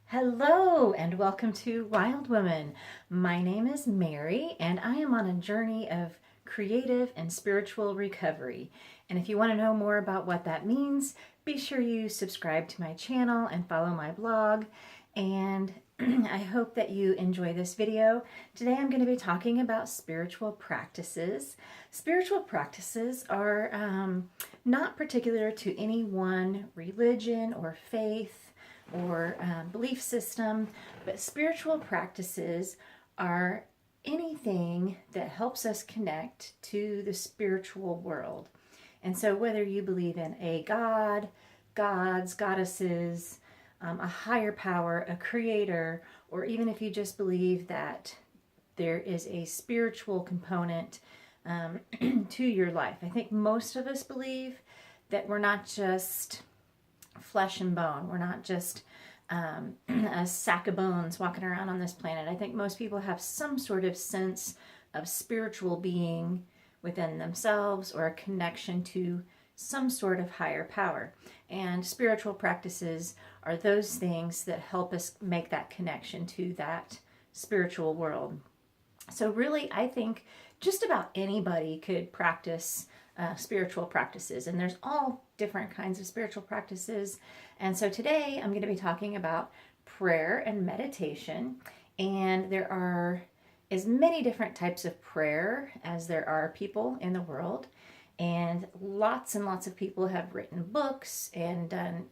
Hello and welcome to Wild Woman. My name is Mary and I am on a journey of creative and spiritual recovery. And if you want to know more about what that means, be sure you subscribe to my channel and follow my blog. And I hope that you enjoy this video. Today I'm going to be talking about spiritual practices. Spiritual practices are not particular to any one religion or faith or belief system, but spiritual practices are anything that helps us connect to the spiritual world. And so whether you believe in a god, gods, goddesses, a higher power, a creator, or even if you just believe that there is a spiritual component to your life. I think most of us believe that we're not just flesh and bone. We're not just a sack of bones walking around on this planet. I think most people have some sort of sense of spiritual being within themselves or a connection to some sort of higher power. And spiritual practices are those things that help us make that connection to that spiritual world. So really, I think just about anybody could practice spiritual practices, and there's all different kinds of spiritual practices. And so today I'm going to be talking about prayer and meditation, and there are as many different types of prayer as there are people in the world, and lots of people have written books and done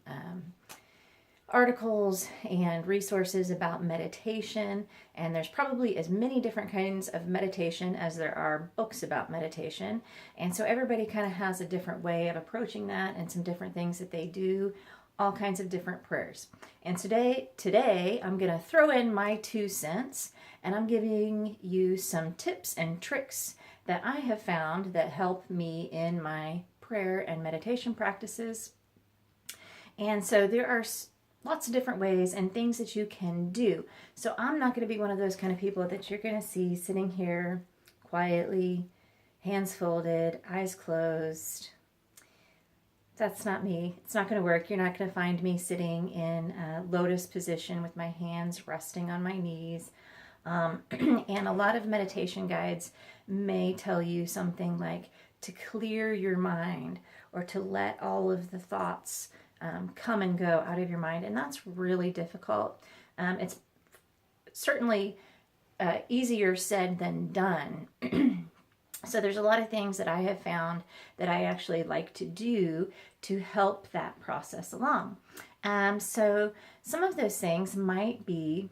articles and resources about meditation, and there's probably as many different kinds of meditation as there are books about meditation. And so everybody kind of has a different way of approaching that and some different things that they do, all kinds of different prayers. And today I'm going to throw in my 2 cents, and I'm giving you some tips and tricks that I have found that help me in my prayer and meditation practices. And so there are lots of different ways and things that you can do. So I'm not going to be one of those kind of people that you're going to see sitting here quietly, hands folded, eyes closed. That's not me. It's not going to work. You're not going to find me sitting in a lotus position with my hands resting on my knees. And a lot of meditation guides may tell you something like to clear your mind or to let all of the thoughts come and go out of your mind, and that's really difficult. It's certainly easier said than done. So there's a lot of things that I have found that I actually like to do to help that process along. So some of those things might be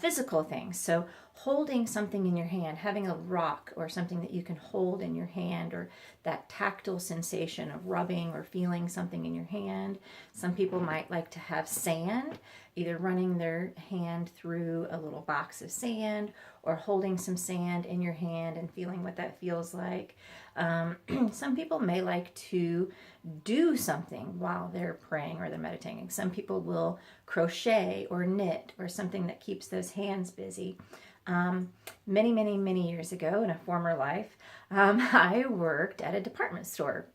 physical things. So holding something in your hand, having a rock or something that you can hold in your hand, or that tactile sensation of rubbing or feeling something in your hand. Some people might like to have sand, either running their hand through a little box of sand or holding some sand in your hand and feeling what that feels like. Some people may like to do something while they're praying or they're meditating. Some people will crochet or knit or something that keeps those hands busy. Many years ago in a former life, I worked at a department store,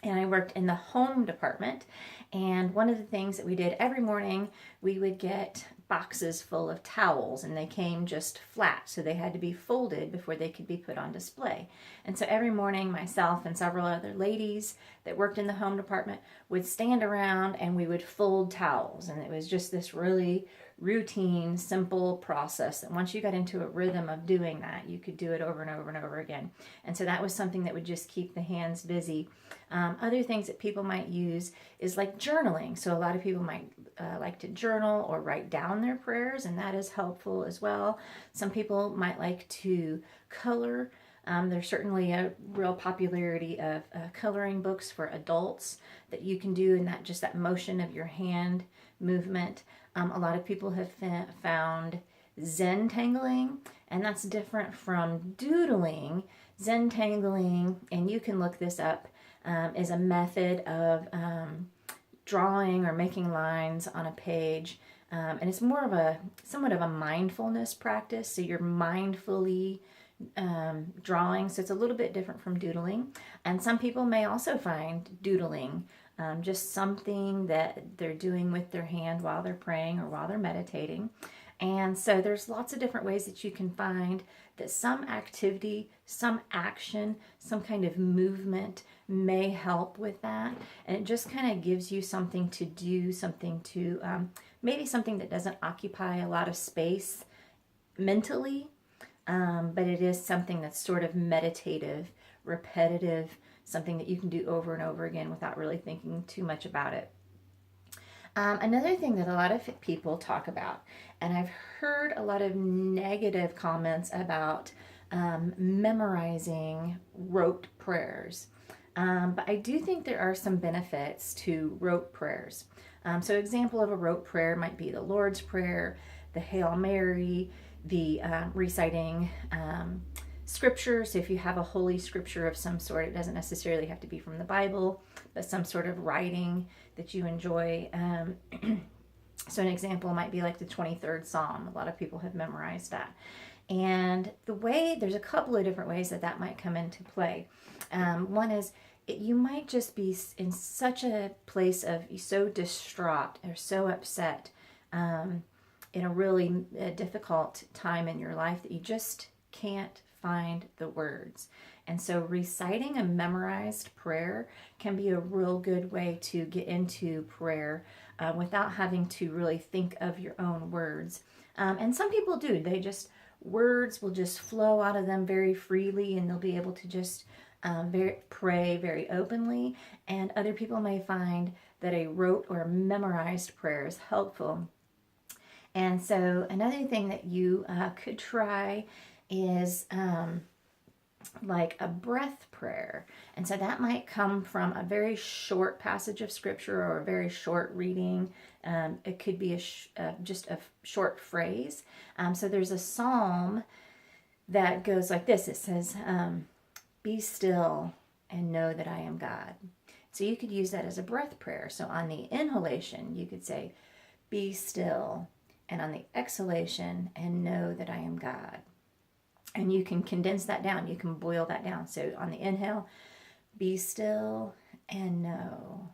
and I worked in the home department. And one of the things that we did every morning, we would get boxes full of towels, and they came just flat, so they had to be folded before they could be put on display. And so every morning, myself and several other ladies that worked in the home department would stand around and we would fold towels. And it was just this really routine, simple process that once you got into a rhythm of doing that, you could do it over and over and over again. And so that was something that would just keep the hands busy. Other things that people might use is like journaling. So a lot of people might like to journal or write down their prayers, and that is helpful as well. Some people might like to color. There's certainly a real popularity of coloring books for adults that you can do, and that just that motion of your hand movement. A lot of people have found Zen-tangling, and that's different from doodling. Zen-tangling, and you can look this up, is a method of drawing or making lines on a page, and it's more of somewhat of a mindfulness practice. So you're mindfully drawing, so it's a little bit different from doodling. And some people may also find doodling just something that they're doing with their hand while they're praying or while they're meditating. And so there's lots of different ways that you can find that some activity, some action, some kind of movement may help with that. And it just kind of gives you something to do, something to, maybe something that doesn't occupy a lot of space mentally, but it is something that's sort of meditative, repetitive, something that you can do over and over again without really thinking too much about it. Another thing that a lot of people talk about, and I've heard a lot of negative comments about memorizing rote prayers. But I do think there are some benefits to rote prayers. So example of a rote prayer might be the Lord's Prayer, the Hail Mary, the reciting scripture. So if you have a holy scripture of some sort, it doesn't necessarily have to be from the Bible, but some sort of writing that you enjoy. So an example might be like the 23rd Psalm. A lot of people have memorized that. And there's a couple of different ways that that might come into play. One is you might just be in such a place of so distraught or so upset in a really difficult time in your life that you just can't find the words. And so reciting a memorized prayer can be a real good way to get into prayer without having to really think of your own words. And some people do. Words will just flow out of them very freely, and they'll be able to just pray very openly. And other people may find that a rote or memorized prayer is helpful. And so another thing that you could try is like a breath prayer. And so that might come from a very short passage of scripture or a very short reading. It could be just a short phrase. So there's a psalm that goes like this. It says, be still and know that I am God. So you could use that as a breath prayer. So on the inhalation, you could say, be still, and on the exhalation, and know that I am God. And you can condense that down. You can boil that down. So on the inhale, be still and know.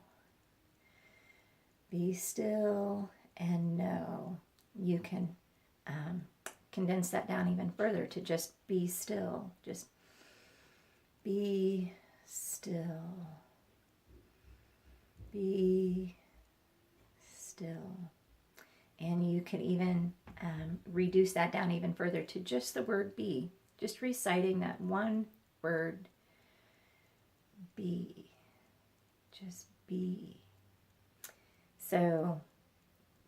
Be still and know. You can condense that down even further to just be still. Just be still. Be still. And you can even reduce that down even further to just the word be. Just reciting that one word, be. Just be. So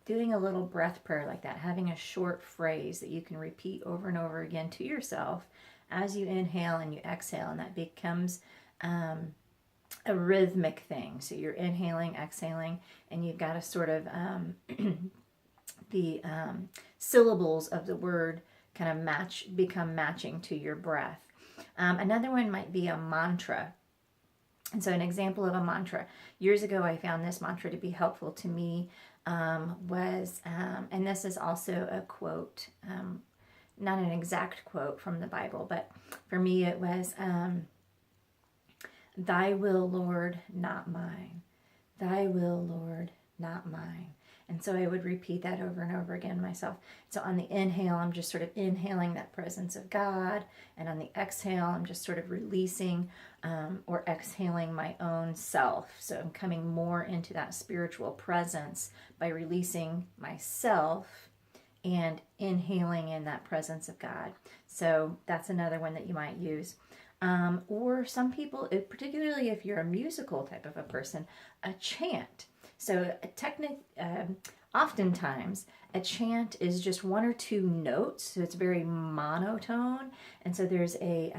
doing a little breath prayer like that, having a short phrase that you can repeat over and over again to yourself as you inhale and you exhale, and that becomes a rhythmic thing. So you're inhaling, exhaling, and you've got a sort of the syllables of the word kind of become matching to your breath. Another one might be a mantra. And so an example of a mantra, years ago I found this mantra to be helpful to me, was, and this is also a quote, not an exact quote from the Bible, but for me it was, thy will, Lord, not mine. Thy will, Lord, not mine. And so I would repeat that over and over again myself. So on the inhale, I'm just sort of inhaling that presence of God. And on the exhale, I'm just sort of releasing or exhaling my own self. So I'm coming more into that spiritual presence by releasing myself and inhaling in that presence of God. So that's another one that you might use. Or some people, particularly if you're a musical type of a person, a chant. So oftentimes a chant is just one or two notes, so it's very monotone. And so there's a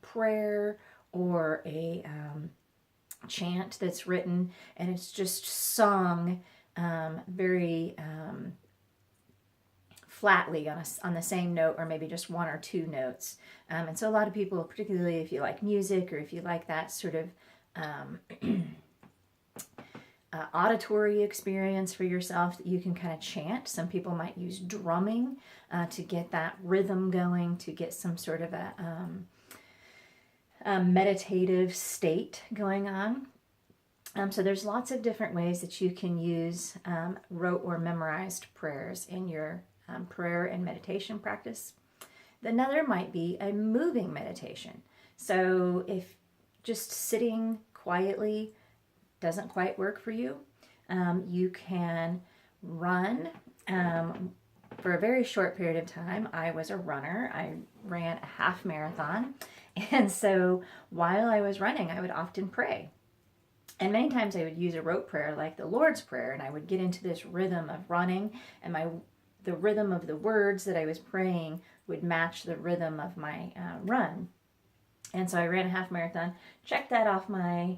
prayer or a chant that's written, and it's just sung very flatly on the same note, or maybe just one or two notes. And so a lot of people, particularly if you like music or if you like that sort of auditory experience for yourself, that you can kind of chant. Some people might use drumming to get that rhythm going, to get some sort of a meditative state going on. So there's lots of different ways that you can use rote or memorized prayers in your prayer and meditation practice. Another might be a moving meditation. So if just sitting quietly doesn't quite work for you, you can run. For a very short period of time, I was a runner. I ran a half marathon. And so while I was running, I would often pray. And many times I would use a rote prayer like the Lord's Prayer, and I would get into this rhythm of running, and the rhythm of the words that I was praying would match the rhythm of my run. And so I ran a half marathon, checked that off my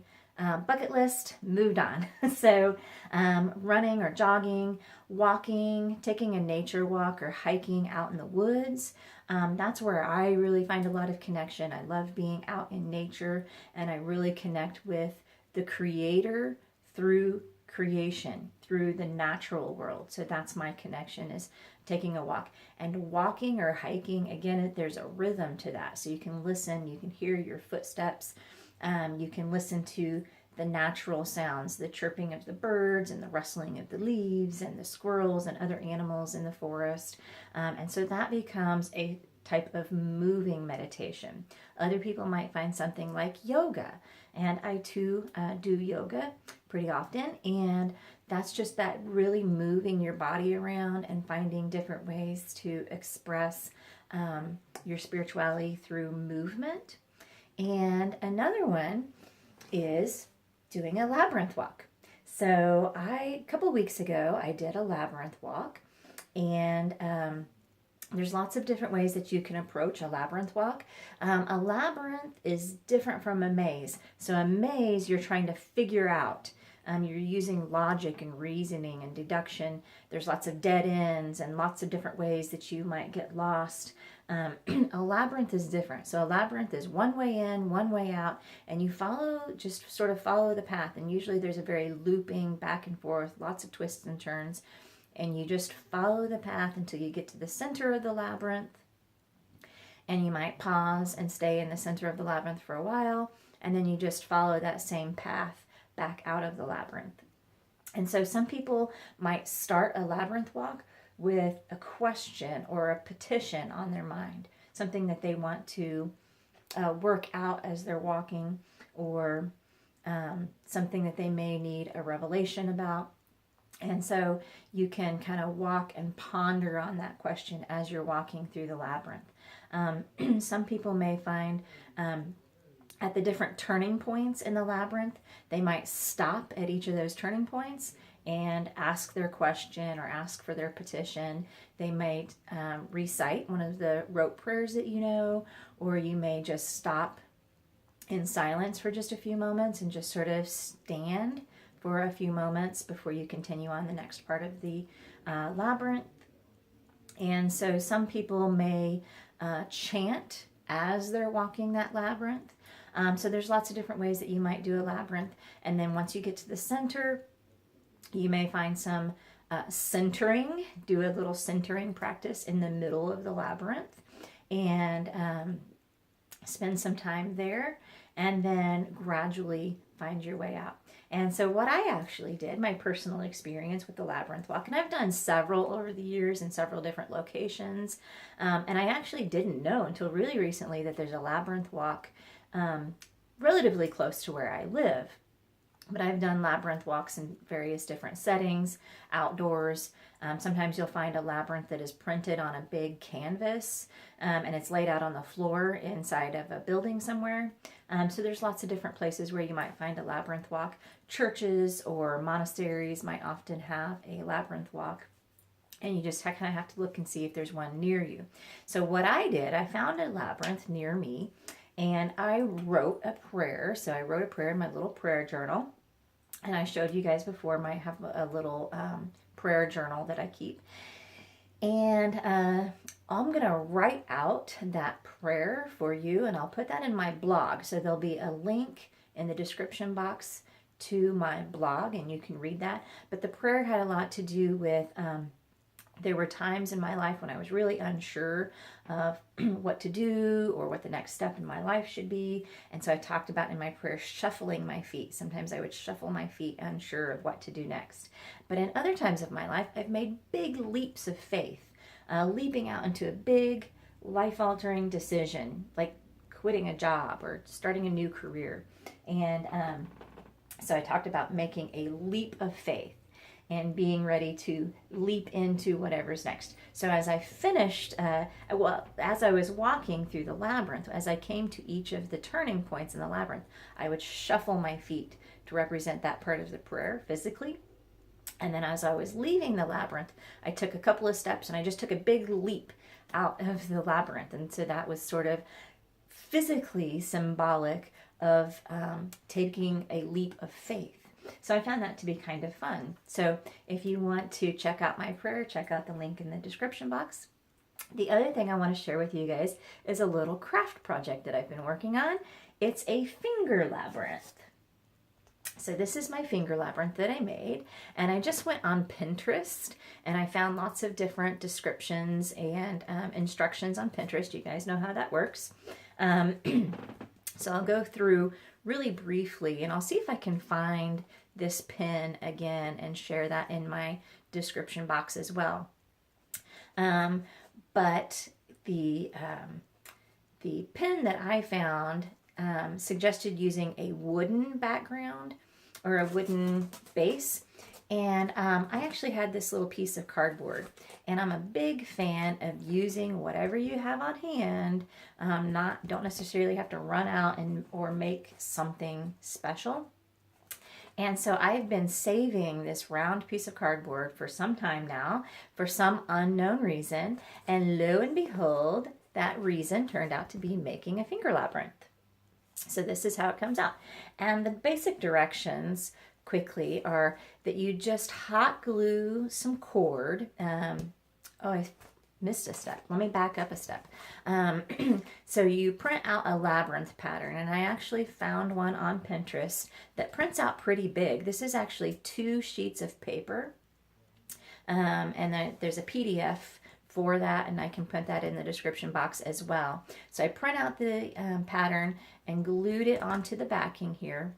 bucket list, moved on. So running or jogging, walking, taking a nature walk or hiking out in the woods, that's where I really find a lot of connection. I love being out in nature, and I really connect with the Creator through creation, through the natural world. So that's my connection, is taking a walk. And walking or hiking, again, there's a rhythm to that. So you can listen, you can hear your footsteps, you can listen to the natural sounds, the chirping of the birds and the rustling of the leaves and the squirrels and other animals in the forest. And so that becomes a type of moving meditation. Other people might find something like yoga. And I too do yoga pretty often. And that's just that really moving your body around and finding different ways to express your spirituality through movement. And another one is doing a labyrinth walk. So a couple weeks ago, I did a labyrinth walk, and there's lots of different ways that you can approach a labyrinth walk. A labyrinth is different from a maze. So a maze, you're trying to figure out. You're using logic and reasoning and deduction. There's lots of dead ends and lots of different ways that you might get lost. A labyrinth is different. So a labyrinth is one way in, one way out, and you just sort of follow the path. And usually there's a very looping back and forth, lots of twists and turns. And you just follow the path until you get to the center of the labyrinth. And you might pause and stay in the center of the labyrinth for a while. And then you just follow that same path back out of the labyrinth. And so some people might start a labyrinth walk with a question or a petition on their mind, something that they want to work out as they're walking, or something that they may need a revelation about. And so you can kind of walk and ponder on that question as you're walking through the labyrinth. Some people may find at the different turning points in the labyrinth, they might stop at each of those turning points and ask their question or ask for their petition. They might recite one of the rote prayers that you know, or you may just stop in silence for just a few moments and just sort of stand for a few moments before you continue on the next part of the labyrinth. And so some people may chant as they're walking that labyrinth. So there's lots of different ways that you might do a labyrinth. And then once you get to the center, you may find some centering, do a little centering practice in the middle of the labyrinth, and spend some time there, and then gradually find your way out. And so what I actually did, my personal experience with the labyrinth walk, and I've done several over the years in several different locations, and I actually didn't know until really recently that there's a labyrinth walk relatively close to where I live. But I've done labyrinth walks in various different settings, outdoors. Sometimes you'll find a labyrinth that is printed on a big canvas, and it's laid out on the floor inside of a building somewhere. So there's lots of different places where you might find a labyrinth walk. Churches or monasteries might often have a labyrinth walk, and you just kind of have to look and see if there's one near you. So what I did, I found a labyrinth near me, and I wrote a prayer. So I wrote a prayer in my little prayer journal. And I showed you guys before, I have a little prayer journal that I keep. And I'm going to write out that prayer for you, and I'll put that in my blog. So there'll be a link in the description box to my blog, and you can read that. But the prayer had a lot to do with There were times in my life when I was really unsure of what to do or what the next step in my life should be. And so I talked about in my prayer shuffling my feet. Sometimes I would shuffle my feet unsure of what to do next. But in other times of my life, I've made big leaps of faith, leaping out into a big life-altering decision, like quitting a job or starting a new career. And so I talked about making a leap of faith and being ready to leap into whatever's next. So as I finished, as I was walking through the labyrinth, as I came to each of the turning points in the labyrinth, I would shuffle my feet to represent that part of the prayer physically. And then as I was leaving the labyrinth, I took a couple of steps and I just took a big leap out of the labyrinth. And so that was sort of physically symbolic of taking a leap of faith. So I found that to be kind of fun. So if you want to check out my prayer, check out the link in the description box. The other thing I want to share with you guys is a little craft project that I've been working on. It's a finger labyrinth. So this is my finger labyrinth that I made, and I just went on Pinterest and I found lots of different descriptions and instructions on Pinterest. You guys know how that works. So I'll go through really briefly, and I'll see if I can find this pin again and share that in my description box as well. But the pin that I found suggested using a wooden background or a wooden base. And I actually had this little piece of cardboard, and I'm a big fan of using whatever you have on hand. Don't necessarily have to run out or make something special. And so I've been saving this round piece of cardboard for some time now for some unknown reason. And lo and behold, that reason turned out to be making a finger labyrinth. So this is how it comes out. And the basic directions quickly are that you just hot glue some cord. I missed a step. Let me back up a step. So you print out a labyrinth pattern, and I actually found one on Pinterest that prints out pretty big. This is actually 2 sheets of paper, and then there's a PDF for that, and I can put that in the description box as well. So I print out the pattern and glued it onto the backing here.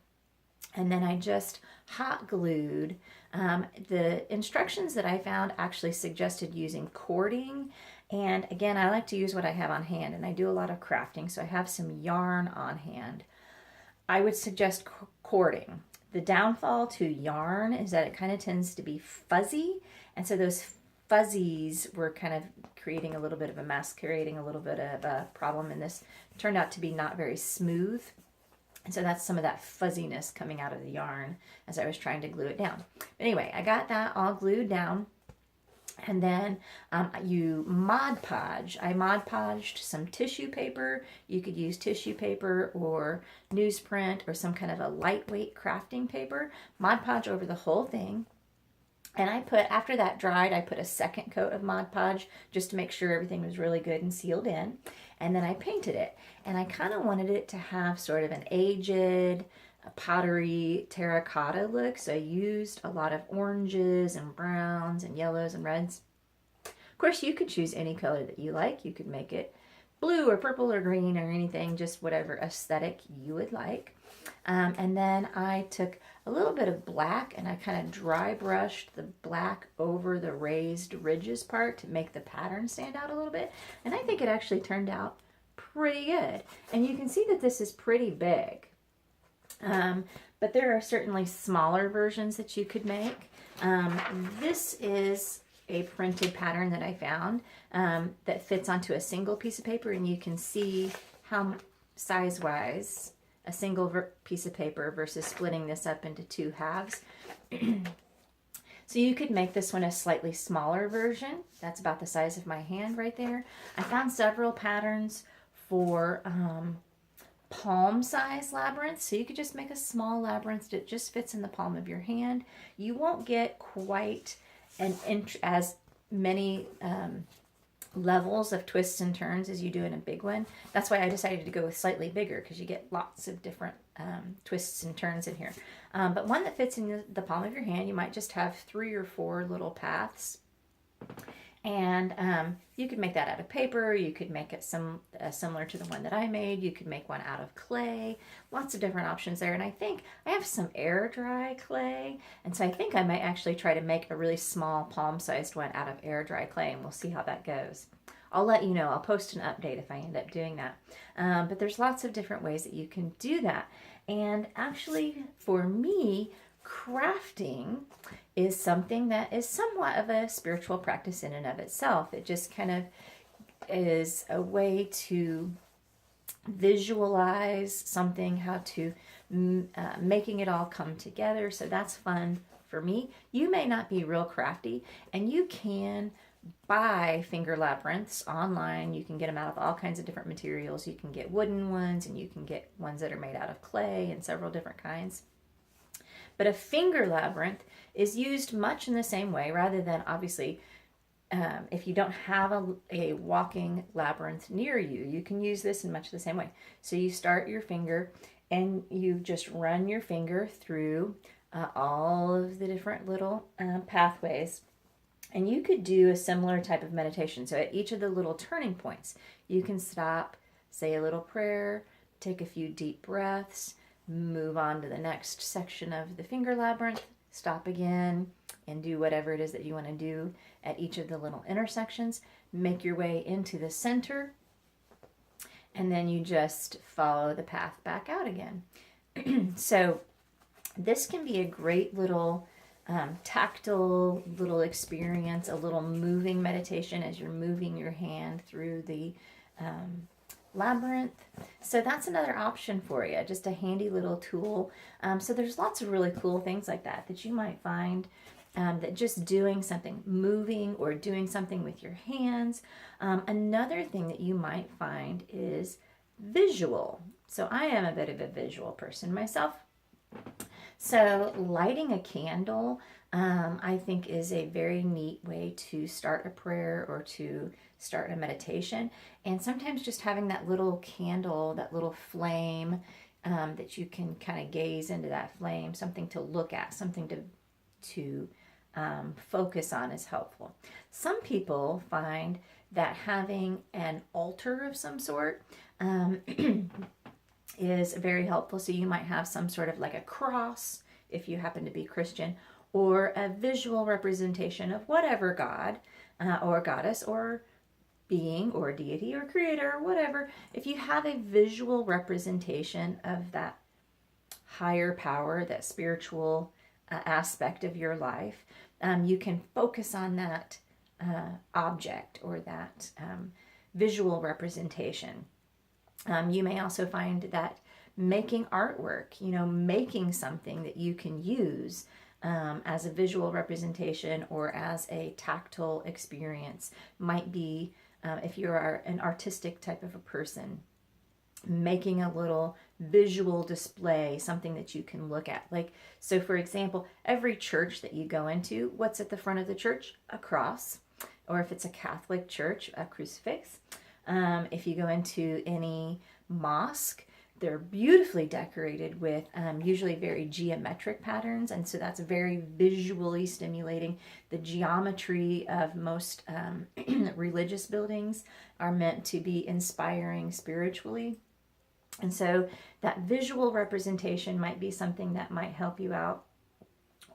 And then I just hot glued. The instructions that I found actually suggested using cording. And again, I like to use what I have on hand, and I do a lot of crafting, so I have some yarn on hand. I would suggest cording. The downfall to yarn is that it kind of tends to be fuzzy, and so those fuzzies were kind of creating a little bit of a mess, creating a little bit of a problem, and this turned out to be not very smooth. And so that's some of that fuzziness coming out of the yarn as I was trying to glue it down. But anyway, I got that all glued down. And then you Mod Podge. I Mod Podged some tissue paper. You could use tissue paper or newsprint or some kind of a lightweight crafting paper. Mod Podge over the whole thing. And after that dried, I put a second coat of Mod Podge just to make sure everything was really good and sealed in. And then I painted it. And I kind of wanted it to have sort of an aged, pottery, terracotta look. So I used a lot of oranges and browns and yellows and reds. Of course, you could choose any color that you like. You could make it blue or purple or green or anything, just whatever aesthetic you would like. And then I took a little bit of black and I kind of dry brushed the black over the raised ridges part to make the pattern stand out a little bit. And I think it actually turned out pretty good. And you can see that this is pretty big. But there are certainly smaller versions that you could make. This is a printed pattern that I found that fits onto a single piece of paper, and you can see how size-wise a single piece of paper versus splitting this up into 2 halves. So you could make this one a slightly smaller version. That's about the size of my hand right there. I found several patterns for palm-size labyrinths, so you could just make a small labyrinth that just fits in the palm of your hand. You won't get quite as many levels of twists and turns as you do in a big one. That's why I decided to go with slightly bigger, because you get lots of different twists and turns in here. But one that fits in the palm of your hand, you might just have 3 or 4 little paths. And you could make that out of paper. You could make it similar to the one that I made. You could make one out of clay. Lots of different options there. And I think I have some air dry clay. And so I think I might actually try to make a really small palm-sized one out of air dry clay. And we'll see how that goes. I'll let you know. I'll post an update if I end up doing that. But there's lots of different ways that you can do that. And actually, for me, crafting is something that is somewhat of a spiritual practice in and of itself. It just kind of is a way to visualize something, how to making it all come together. So that's fun for me. You may not be real crafty, and you can buy finger labyrinths online. You can get them out of all kinds of different materials. You can get wooden ones, and you can get ones that are made out of clay and several different kinds. But a finger labyrinth is used much in the same way, rather than obviously, if you don't have a walking labyrinth near you, you can use this in much the same way. So you start your finger and you just run your finger through all of the different little pathways. And you could do a similar type of meditation. So at each of the little turning points, you can stop, say a little prayer, take a few deep breaths, move on to the next section of the finger labyrinth, stop again, and do whatever it is that you want to do at each of the little intersections. Make your way into the center, and then you just follow the path back out again. So this can be a great little tactile little experience, a little moving meditation as you're moving your hand through the labyrinth. So that's another option for you, just a handy little tool. So there's lots of really cool things like that you might find, that just doing something, moving or doing something with your hands. Another thing that you might find is visual. So I am a bit of a visual person myself. So lighting a candle, I think, is a very neat way to start a prayer or to start a meditation. And sometimes just having that little candle, that little flame, that you can kind of gaze into that flame, something to look at, something to focus on is helpful. Some people find that having an altar of some sort is very helpful. So you might have some sort of like a cross, if you happen to be Christian, or a visual representation of whatever God or goddess or being or deity or creator or whatever. If you have a visual representation of that higher power, that spiritual aspect of your life, you can focus on that object or that visual representation. You may also find that making artwork, making something that you can use as a visual representation or as a tactile experience might be, if you are an artistic type of a person, making a little visual display, something that you can look at. Like, so for example, every church that you go into, what's at the front of the church? A cross. Or if it's a Catholic church, a crucifix. If you go into any mosque, they're beautifully decorated with usually very geometric patterns, and so that's very visually stimulating. The geometry of most religious buildings are meant to be inspiring spiritually, and so that visual representation might be something that might help you out.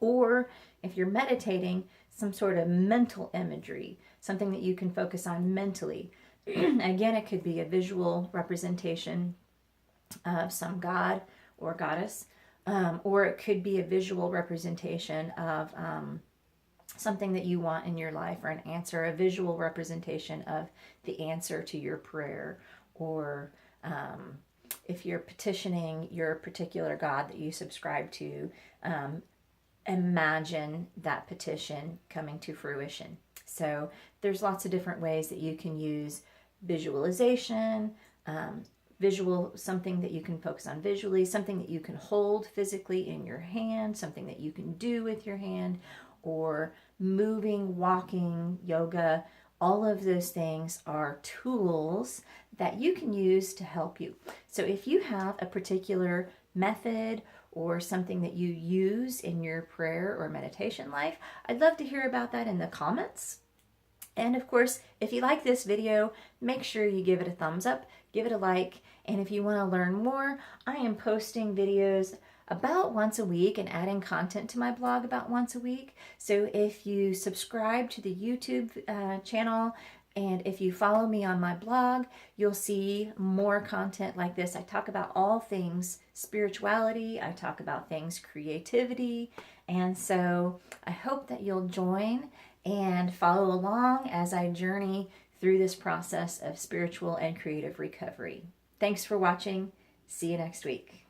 Or if you're meditating, some sort of mental imagery, something that you can focus on mentally. Again, it could be a visual representation of some god or goddess, or it could be a visual representation of something that you want in your life, or an answer, a visual representation of the answer to your prayer, or if you're petitioning your particular god that you subscribe to, imagine that petition coming to fruition. So there's lots of different ways that you can use visualization, visual, something that you can focus on visually, something that you can hold physically in your hand, something that you can do with your hand, or moving, walking, yoga. All of those things are tools that you can use to help you. So if you have a particular method or something that you use in your prayer or meditation life, I'd love to hear about that in the comments. And of course, if you like this video, make sure you give it a thumbs up, give it a like, and if you want to learn more, I am posting videos about once a week and adding content to my blog about once a week. So if you subscribe to the YouTube channel and if you follow me on my blog, you'll see more content like this. I talk about all things spirituality, I talk about things creativity, and so I hope that you'll join and follow along as I journey through this process of spiritual and creative recovery. Thanks for watching. See you next week.